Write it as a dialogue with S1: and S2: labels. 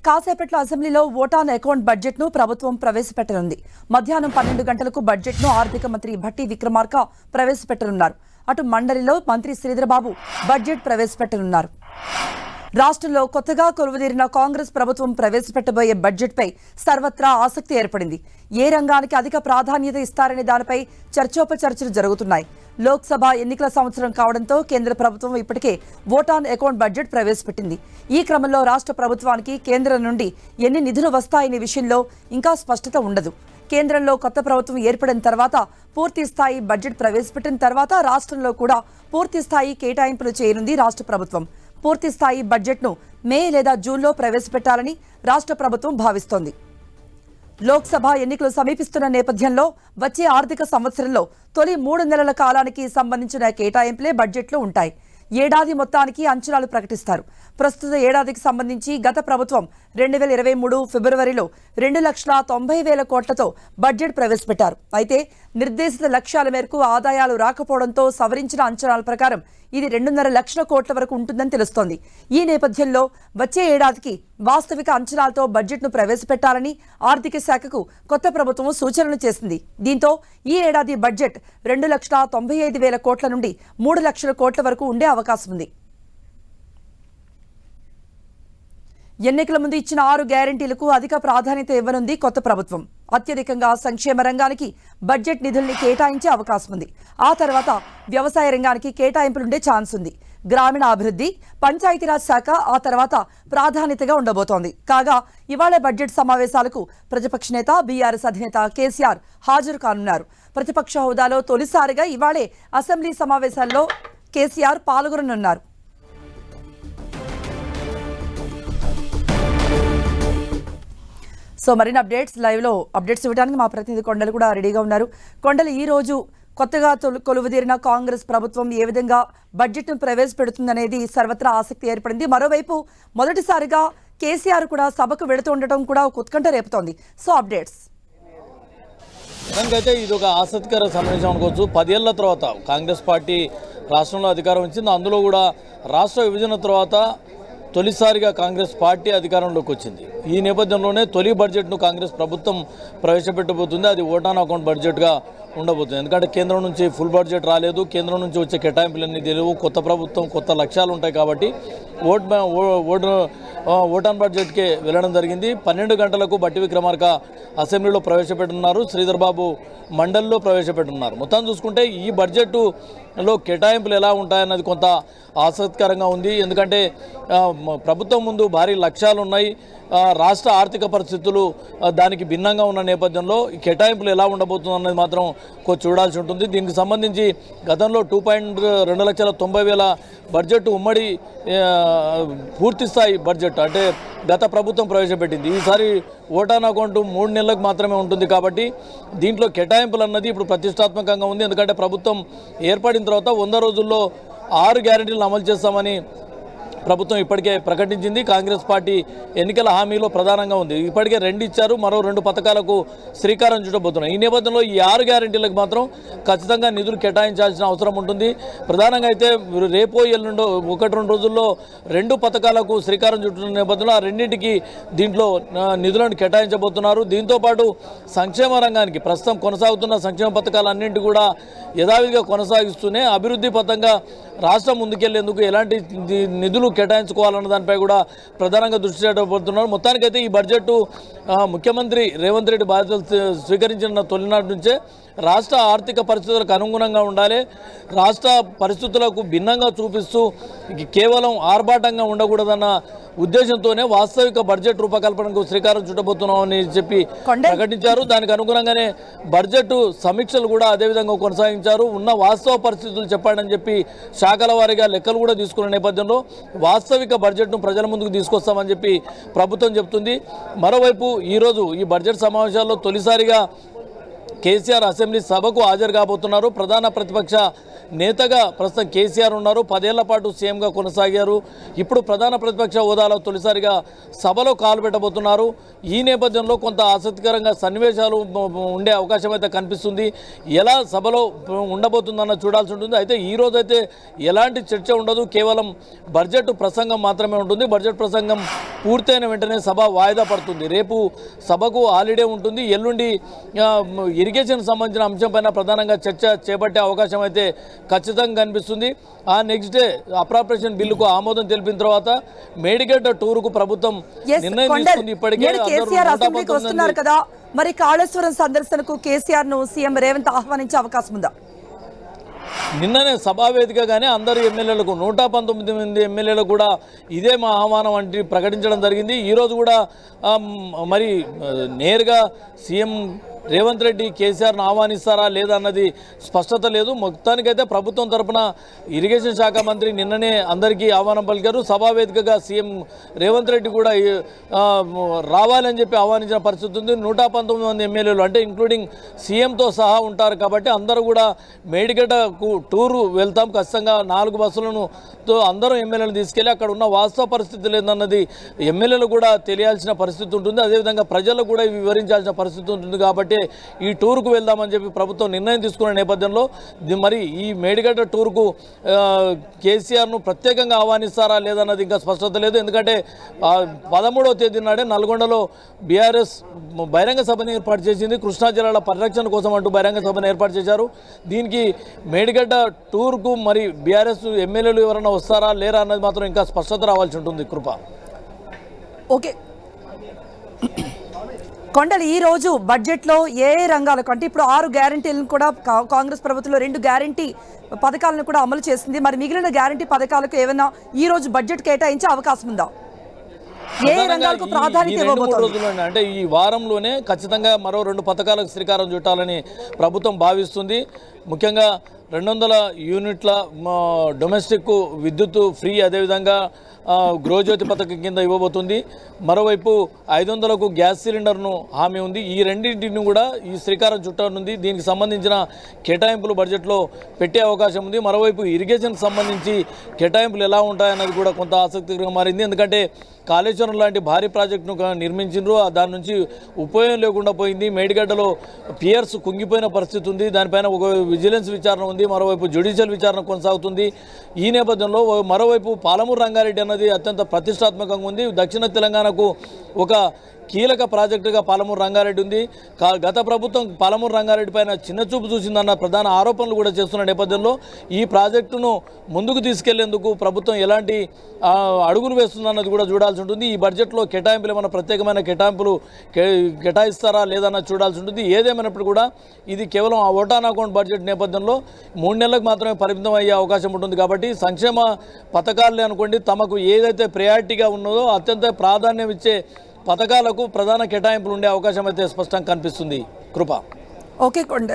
S1: కాసేపట్లో అసెంబ్లీలో vote on account budget ను ప్రభుత్వం ప్రవేశపెట్టనుంది. మధ్యాహ్నం 12 గంటలకు బడ్జెట్ ను ఆర్థిక మంత్రి భట్టి విక్రమార్క ప్రవేశపెట్టనున్నారు. అటు మండలిలో మంత్రి శ్రీధరబాబు బడ్జెట్ ప్రవేశపెట్టనున్నారు. రాష్ట్రంలో కొత్తగా కొలువుదీరిన కాంగ్రెస్ ప్రభుత్వం ప్రవేశపెట్టబోయే బడ్జెట్పై సర్వత్రా ఆసక్తి ఏర్పడింది. ఏ రంగానికి అధిక ప్రాధాన్యత ఇస్తారనే దానిపై చర్చోపచర్చలు జరుగుతున్నాయి. లోక్సభ ఎన్నికల సంవత్సరం కావడంతో కేంద్ర ప్రభుత్వం ఇప్పటికే ఓట్ ఆన్ అకౌంట్ బడ్జెట్ ప్రవేశపెట్టింది. ఈ క్రమంలో రాష్ట్ర ప్రభుత్వానికి కేంద్రం నుండి ఎన్ని నిధులు వస్తాయనే విషయంలో ఇంకా స్పష్టత ఉండదు. కేంద్రంలో కొత్త ప్రభుత్వం ఏర్పడిన తర్వాత పూర్తి స్థాయి బడ్జెట్ ప్రవేశపెట్టిన తర్వాత రాష్ట్రంలో కూడా పూర్తి స్థాయి కేటాయింపులు చేయనుంది రాష్ట్ర ప్రభుత్వం. పూర్తి స్థాయి బడ్జెట్ను మే లేదా జూన్లో ప్రవేశపెట్టాలని రాష్ట్ర ప్రభుత్వం భావిస్తోంది. లోక్సభ ఎన్నికలు సమీపిస్తున్న నేపథ్యంలో వచ్చే ఆర్థిక సంవత్సరంలో తొలి 3 నెలల కాలానికి సంబంధించిన కేటాయింపులే బడ్జెట్లో ఉంటాయి. ఏడాది మొత్తానికి అంచనాలు ప్రకటిస్తారు. ప్రస్తుత ఏడాదికి సంబంధించి గత ప్రభుత్వం 2023 ఫిబ్రవరిలో 2,90,000 కోట్లతో బడ్జెట్ ప్రవేశపెట్టారు. అయితే నిర్దేశిత లక్ష్యాల మేరకు ఆదాయాలు రాకపోవడంతో సవరించిన అంచనాల ప్రకారం ఇది 2.5 లక్షల కోట్ల వరకు ఉంటుందని తెలుస్తోంది. ఈ నేపథ్యంలో వచ్చే ఏడాదికి వాస్తవిక అంచనాలతో బడ్జెట్ను ప్రవేశపెట్టాలని ఆర్థిక శాఖకు కొత్త ప్రభుత్వం సూచనలు చేసింది. దీంతో ఈ ఏడాది బడ్జెట్ 2,95,000 కోట్ల నుండి 3 లక్షల కోట్ల వరకు ఉండే అవకాశం ఉంది. ఎన్నికల ముందు ఇచ్చిన 6 గ్యారంటీలకు అధిక ప్రాధాన్యత ఇవ్వనుంది కొత్త ప్రభుత్వం. అత్యధికంగా సంక్షేమ రంగానికి బడ్జెట్ నిధుల్ని కేటాయించే అవకాశం ఉంది. ఆ తర్వాత వ్యవసాయ రంగానికి కేటాయింపులుండే ఛాన్స్ ఉంది. గ్రామీణాభివృద్ధి, పంచాయతీరాజ్ శాఖ ఆ తర్వాత ప్రాధాన్యతగా ఉండబోతోంది. కాగా ఇవాళ బడ్జెట్ సమావేశాలకు ప్రతిపక్ష నేత బీఆర్ఎస్ అధినేత కేసీఆర్ హాజరు కానున్నారు. ప్రతిపక్ష హోదాలో తొలిసారిగా ఇవాళే అసెంబ్లీ సమావేశాల్లో కేసీఆర్ పాల్గొననున్నారు. సో మరిన్ని అప్డేట్స్ లైవ్లో అప్డేట్స్ ఇవ్వడానికి మా ప్రతినిధి కొండలు కూడా రెడీగా ఉన్నారు. కొండలు, ఈ రోజు కొత్తగా కొలువుదీరిన కాంగ్రెస్ ప్రభుత్వం ఏ విధంగా బడ్జెట్ను ప్రవేశపెడుతుందనేది సర్వత్రా ఆసక్తి ఏర్పడింది. మరోవైపు మొదటిసారిగా కేసీఆర్ కూడా సభకు వెళుతూ ఉండటం కూడా ఒక ఉత్కంఠ రేపుతోంది. So updates.
S2: నిజంగా ఇది ఒక ఆసక్తికర సమావేశం అనుకోవచ్చు. 10 ఏళ్ల తర్వాత కాంగ్రెస్ పార్టీ రాష్ట్రంలో అధికారం ఇచ్చింది. అందులో కూడా రాష్ట్ర విభజన తర్వాత తొలిసారిగా కాంగ్రెస్ పార్టీ అధికారంలోకి వచ్చింది. ఈ నేపథ్యంలోనే తొలి బడ్జెట్ను కాంగ్రెస్ ప్రభుత్వం ప్రవేశపెట్టబోతుంది. అది ఓట్ ఆన్ అకౌంట్ బడ్జెట్గా ఉండబోతుంది. ఎందుకంటే కేంద్రం నుంచి ఫుల్ బడ్జెట్ రాలేదు, కేంద్రం నుంచి వచ్చే కేటాయింపులన్నీ తెలియవు, కొత్త ప్రభుత్వం కొత్త లక్ష్యాలు ఉంటాయి కాబట్టి ఓట్ ఆన్ బడ్జెట్కే వెళ్ళడం జరిగింది. 12 గంటలకు భట్టి విక్రమార్క అసెంబ్లీలో ప్రవేశపెట్టున్నారు. శ్రీధరబాబు మండలిలో ప్రవేశపెట్టున్నారు. మొత్తం చూసుకుంటే ఈ బడ్జెట్లో కేటాయింపులు ఎలా ఉంటాయన్నది కొంత ఆసక్తికరంగా ఉంది. ఎందుకంటే ప్రభుత్వం ముందు భారీ లక్ష్యాలు ఉన్నాయి. రాష్ట్ర ఆర్థిక పరిస్థితులు దానికి భిన్నంగా ఉన్న నేపథ్యంలో ఈ కేటాయింపులు ఎలా ఉండబోతుంది అన్నది మాత్రం కొంచెం చూడాల్సి ఉంటుంది. దీనికి సంబంధించి గతంలో 2,90,000 బడ్జెట్ ఉమ్మడి పూర్తిస్థాయి బడ్జెట్ అంటే గత ప్రభుత్వం ప్రవేశపెట్టింది. ఈసారి ఓట్ ఆన్ అకౌంట్ 3 నెలలకు మాత్రమే ఉంటుంది కాబట్టి దీంట్లో కేటాయింపులు అన్నది ఇప్పుడు ప్రతిష్టాత్మకంగా ఉంది. ఎందుకంటే ప్రభుత్వం ఏర్పడిన తర్వాత 100 రోజుల్లో 6 గ్యారెంటీలను అమలు చేస్తామని ప్రభుత్వం ఇప్పటికే ప్రకటించింది. కాంగ్రెస్ పార్టీ ఎన్నికల హామీలో ప్రధానంగా ఉంది. ఇప్పటికే 2 ఇచ్చారు, మరో 2 పథకాలకు శ్రీకారం చుట్టబోతున్నాయి. ఈ నేపథ్యంలో ఈ 6 గ్యారెంటీలకు మాత్రం ఖచ్చితంగా నిధులు కేటాయించాల్సిన అవసరం ఉంటుంది. ప్రధానంగా అయితే రేపో ఎల్లుండో 1-2 రోజుల్లో 2 పథకాలకు శ్రీకారం చుట్టున్న నేపథ్యంలో ఆ రెండింటికి దీంట్లో నిధులను కేటాయించబోతున్నారు. దీంతోపాటు సంక్షేమ రంగానికి ప్రస్తుతం కొనసాగుతున్న సంక్షేమ పథకాలన్నింటి కూడా యథావిధిగా కొనసాగిస్తూనే అభివృద్ధి పథంగా రాష్ట్రం ముందుకెళ్లేందుకు ఎలాంటి నిధులు కేటాయించుకోవాలన్న దానిపై కూడా ప్రధానంగా దృష్టి పెట్టబోతున్నారు. మొత్తానికైతే ఈ బడ్జెట్ ముఖ్యమంత్రి రేవంత్ రెడ్డి బాధ్యతలు స్వీకరించిన తొలినాటి నుంచే రాష్ట్ర ఆర్థిక పరిస్థితులకు అనుగుణంగా ఉండాలి, రాష్ట్ర పరిస్థితులకు భిన్నంగా చూపిస్తూ కేవలం ఆర్భాటంగా ఉండకూడదన్న ఉద్దేశంతోనే వాస్తవిక బడ్జెట్ రూపకల్పనకు శ్రీకారం చుట్టబోతున్నామని చెప్పి ప్రకటించారు. దానికి అనుగుణంగానే బడ్జెట్ సమీక్షలు కూడా అదేవిధంగా కొనసాగించారు. ఉన్న వాస్తవ పరిస్థితులు చెప్పాడని చెప్పి శాఖల వారీగా లెక్కలు కూడా తీసుకున్న నేపథ్యంలో వాస్తవిక బడ్జెట్ను ప్రజల ముందుకు తీసుకొస్తామని చెప్పి ప్రభుత్వం చెప్తుంది. మరోవైపు ఈరోజు ఈ బడ్జెట్ సమావేశాల్లో తొలిసారిగా కేసీఆర్ అసెంబ్లీ సభకు హాజరు కాబోతున్నారు. ప్రధాన ప్రతిపక్ష నేతగా ప్రస్తుతం కేసీఆర్ ఉన్నారు. 10 ఏళ్ల పాటు సీఎంగా కొనసాగారు. ఇప్పుడు ప్రధాన ప్రతిపక్ష హోదాలో తొలిసారిగా సభలో కాలు పెట్టబోతున్నారు. ఈ నేపథ్యంలో కొంత ఆసక్తికరంగా సన్నివేశాలు ఉండే అవకాశం అయితే కనిపిస్తుంది. ఎలా సభలో ఉండబోతుందన్న చూడాల్సి ఉంటుంది. అయితే ఈ రోజైతే ఎలాంటి చర్చ ఉండదు, కేవలం బడ్జెట్ ప్రసంగం మాత్రమే ఉంటుంది. బడ్జెట్ ప్రసంగం పూర్తయిన వెంటనే సభ వాయిదా పడుతుంది. రేపు సభకు హాలిడే ఉంటుంది. ఎల్లుండి ఇరిగేషన్ సంబంధించిన అంశంపైన ప్రధానంగా చర్చ చేపట్టే అవకాశం అయితే ఖచ్చితంగా కనిపిస్తుంది. ఆ నెక్స్ట్ డే అప్రాప్రియేషన్ బిల్లుకు ఆమోదం తెలిపిన తర్వాత మేడిగడ్డ టూర్కు ప్రభుత్వం నిర్ణయం తీసుకుంది. ఇప్పటికే
S1: కేసీఆర్ అసెంబ్లీకి వస్తున్నారు కదా, మరి కాళేశ్వరం సందర్శనకు కేసీఆర్ ను సీఎం రేవంత్ ఆహ్వానించే అవకాశం ఉందా?
S2: నిన్ననే సభావేదికగానే అందరు ఎమ్మెల్యేలకు 119 మంది ఎమ్మెల్యేలకు కూడా ఇదే మా ఆహ్వానం అంటే ప్రకటించడం జరిగింది. ఈరోజు కూడా మరి నేరుగా సీఎం రేవంత్ రెడ్డి కేసీఆర్ను ఆహ్వానిస్తారా లేదా అన్నది స్పష్టత లేదు. మొత్తానికైతే ప్రభుత్వం తరపున ఇరిగేషన్ శాఖ మంత్రి నిన్ననే అందరికీ ఆహ్వానం పలికారు. సభావేదికగా సీఎం రేవంత్ రెడ్డి కూడా రావాలని చెప్పి ఆహ్వానించిన పరిస్థితి ఉంది. 119 మంది ఎమ్మెల్యేలు అంటే ఇంక్లూడింగ్ సీఎంతో సహా ఉంటారు కాబట్టి అందరూ కూడా మేడిగడ్డకు టూరు వెళ్తాం, ఖచ్చితంగా 4 బస్సులను అందరూ ఎమ్మెల్యేలను తీసుకెళ్ళి అక్కడ ఉన్న వాస్తవ పరిస్థితి లేదన్నది ఎమ్మెల్యేలు కూడా తెలియాల్సిన పరిస్థితి ఉంటుంది. అదేవిధంగా ప్రజలకు కూడా వివరించాల్సిన పరిస్థితి ఉంటుంది. కాబట్టి ఈ టూర్కు వెళ్దామని చెప్పి ప్రభుత్వం నిర్ణయం తీసుకున్న నేపథ్యంలో మరి ఈ మేడిగడ్డ టూర్కు కేసీఆర్ను ప్రత్యేకంగా ఆహ్వానిస్తారా లేదన్నది ఇంకా స్పష్టత లేదు. ఎందుకంటే 13వ తేదీ నాడే నల్గొండలో బీఆర్ఎస్ బహిరంగ సభను ఏర్పాటు చేసింది. కృష్ణా జిల్లాల పరిరక్షణ కోసం అంటూ బహిరంగ సభను ఏర్పాటు చేశారు. దీనికి మేడిగడ్డ టూర్కు మరి బీఆర్ఎస్ ఎమ్మెల్యేలు ఎవరైనా వస్తారా లేరా అన్నది మాత్రం ఇంకా స్పష్టత రావాల్సి ఉంటుంది. కృప
S1: ఓకే కొండలు, ఈ రోజు బడ్జెట్లో ఏ రంగాలకు అంటే ఇప్పుడు 6 గ్యారంటీలను కూడా కాంగ్రెస్ ప్రభుత్వంలో 2 గ్యారంటీ పథకాలను కూడా అమలు చేసింది. మరి మిగిలిన గ్యారంటీ పథకాలకు ఏమైనా ఈ రోజు బడ్జెట్ కేటాయించే అవకాశం ఉందా? ఏ రంగాలకు ప్రాధాన్యత ఇవ్వబోతోంది?
S2: అంటే ఈ వారంలోనే ఖచ్చితంగా మరో 2 పథకాలకు శ్రీకారం చుట్టాలని ప్రభుత్వం భావిస్తుంది. ముఖ్యంగా 200 యూనిట్ల డొమెస్టిక్ విద్యుత్ ఫ్రీ, అదేవిధంగా గృహజ్యోతి పథకం కింద ఇవ్వబోతుంది. మరోవైపు 500కు గ్యాస్ సిలిండర్ను హామీ ఉంది. ఈ రెండింటిని కూడా ఈ శ్రీకారం చుట్టనుంది. దీనికి సంబంధించిన కేటాయింపులు బడ్జెట్లో పెట్టే అవకాశం ఉంది. మరోవైపు ఇరిగేషన్ సంబంధించి కేటాయింపులు ఎలా ఉంటాయన్నది కూడా కొంత ఆసక్తికరంగా మారింది. ఎందుకంటే కాళేశ్వరం లాంటి భారీ ప్రాజెక్టును నిర్మించిండ్రు, దాని నుంచి ఉపయోగం లేకుండా పోయింది. మేడిగడ్డలో పియర్స్ కుంగిపోయిన పరిస్థితి ఉంది. దానిపైన ఒక విజిలెన్స్ విచారణ ఉంది, మరోవైపు జ్యుడిషియల్ విచారణ కొనసాగుతుంది. ఈ నేపథ్యంలో మరోవైపు పాలమూరు రంగారెడ్డి అన్నది అత్యంత ప్రతిష్టాత్మకంగా ఉంది. దక్షిణ తెలంగాణకు ఒక కీలక ప్రాజెక్టుగా పాలమూరు రంగారెడ్డి ఉంది. గత ప్రభుత్వం పాలమూరు రంగారెడ్డి పైన చిన్నచూపు చూసిందన్న ప్రధాన ఆరోపణలు కూడా చేస్తున్న నేపథ్యంలో ఈ ప్రాజెక్టును ముందుకు తీసుకెళ్లేందుకు ప్రభుత్వం ఎలాంటి అడుగులు వేస్తుందన్నది కూడా చూడాల్సి ఉంటుంది. ఈ బడ్జెట్లో కేటాయింపులు ఏమైనా ప్రత్యేకమైన కేటాయింపులు కేటాయిస్తారా లేదన్నది చూడాల్సి ఉంటుంది. ఏదేమైనప్పుడు కూడా ఇది కేవలం ఆ ఓటాన్ అకౌంట్ బడ్జెట్ నేపథ్యంలో 3 నెలలకు మాత్రమే పరిమితం అయ్యే అవకాశం ఉంటుంది. కాబట్టి సంక్షేమ పథకాలే అనుకోండి, తమకు ఏదైతే ప్రయారిటీగా ఉన్నదో అత్యంత ప్రాధాన్యం ఇచ్చే పథకాలకు ప్రధాన కేటాయింపులు ఉండే అవకాశం అయితే స్పష్టంగా కనిపిస్తుంది. కృప
S1: ఓకే కొండ.